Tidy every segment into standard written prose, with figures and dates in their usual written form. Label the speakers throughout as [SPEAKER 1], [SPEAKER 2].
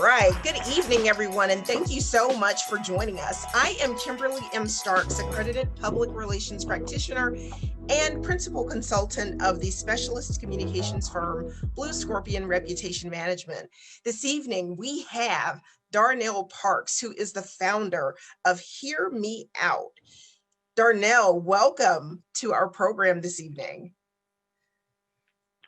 [SPEAKER 1] right. Good evening, everyone, and thank you so much for joining us. I am Kimberly M. Starks, accredited public relations practitioner and principal consultant of the specialist communications firm Blue Scorpion Reputation Management. This evening, we have Darnell Parks, who is the founder of Hear Me Out. Darnell, welcome to our program this evening.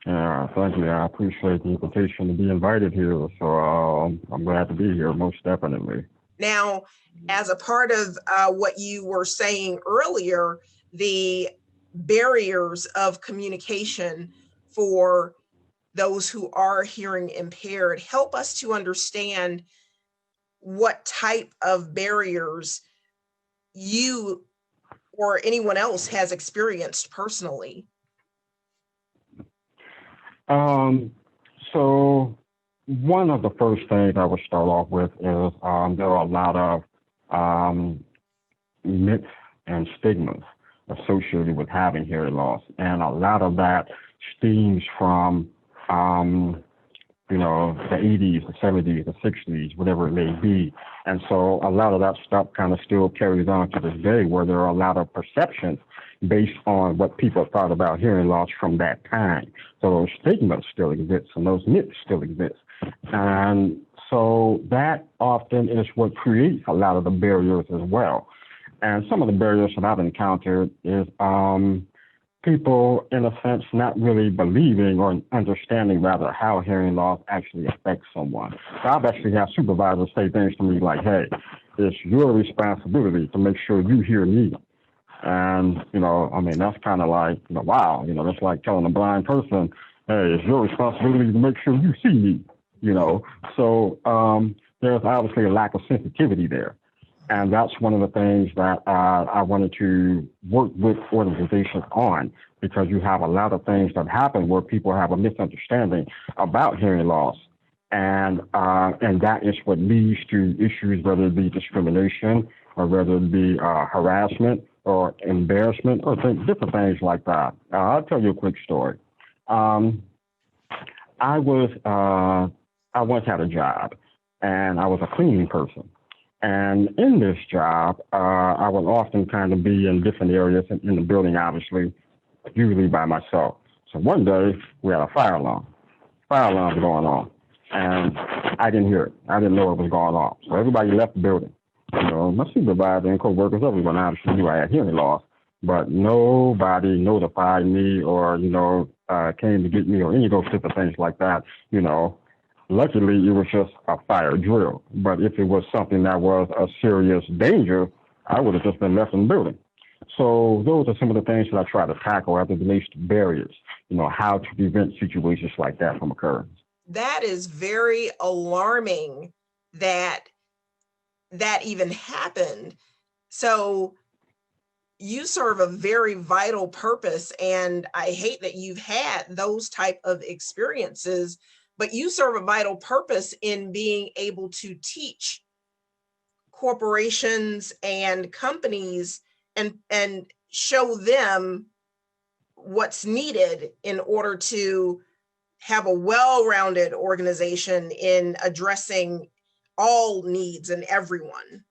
[SPEAKER 2] Yeah, thank you. I appreciate the invitation to be invited here. So I'm glad to be here, most definitely.
[SPEAKER 1] Now, as a part of what you were saying earlier, the barriers of communication for those who are hearing impaired, help us to understand what type of barriers you or anyone else has experienced personally.
[SPEAKER 2] So one of the first things I would start off with is there are a lot of myths and stigmas associated with having hearing loss, and a lot of that stems from the 80s, the 70s, the 60s, whatever it may be. And so a lot of that stuff kind of still carries on to this day, where there are a lot of perceptions based on what people thought about hearing loss from that time. So those stigmas still exist and those myths still exist. And so that often is what creates a lot of the barriers as well. And some of the barriers that I've encountered is people, in a sense, not really believing or understanding, rather, how hearing loss actually affects someone. So I've actually had supervisors say things to me like, hey, it's your responsibility to make sure you hear me. And, that's kind of like, wow, that's like telling a blind person, hey, it's your responsibility to make sure you see me, So there's obviously a lack of sensitivity there. And that's one of the things that I wanted to work with organizations on, because you have a lot of things that happen where people have a misunderstanding about hearing loss. And that is what leads to issues, whether it be discrimination or whether it be harassment or embarrassment or different things like that. I'll tell you a quick story. I once had a job, and I was a cleaning person. And in this job, I would often kind of be in different areas in the building, obviously, usually by myself. So one day, we had a fire alarm. Fire alarm was going on, and I didn't hear it. I didn't know what was going on. So everybody left the building. My supervisor and co-workers, everyone obviously knew I had hearing loss, but nobody notified me or, came to get me or any of those type of things like that, Luckily, it was just a fire drill. But if it was something that was a serious danger, I would have just been left in the building. So those are some of the things that I try to tackle as it relates to barriers, how to prevent situations like that from occurring.
[SPEAKER 1] That is very alarming that even happened. So you serve a very vital purpose, and I hate that you've had those type of experiences, but you serve a vital purpose in being able to teach corporations and companies and show them what's needed in order to have a well-rounded organization in addressing all needs and everyone.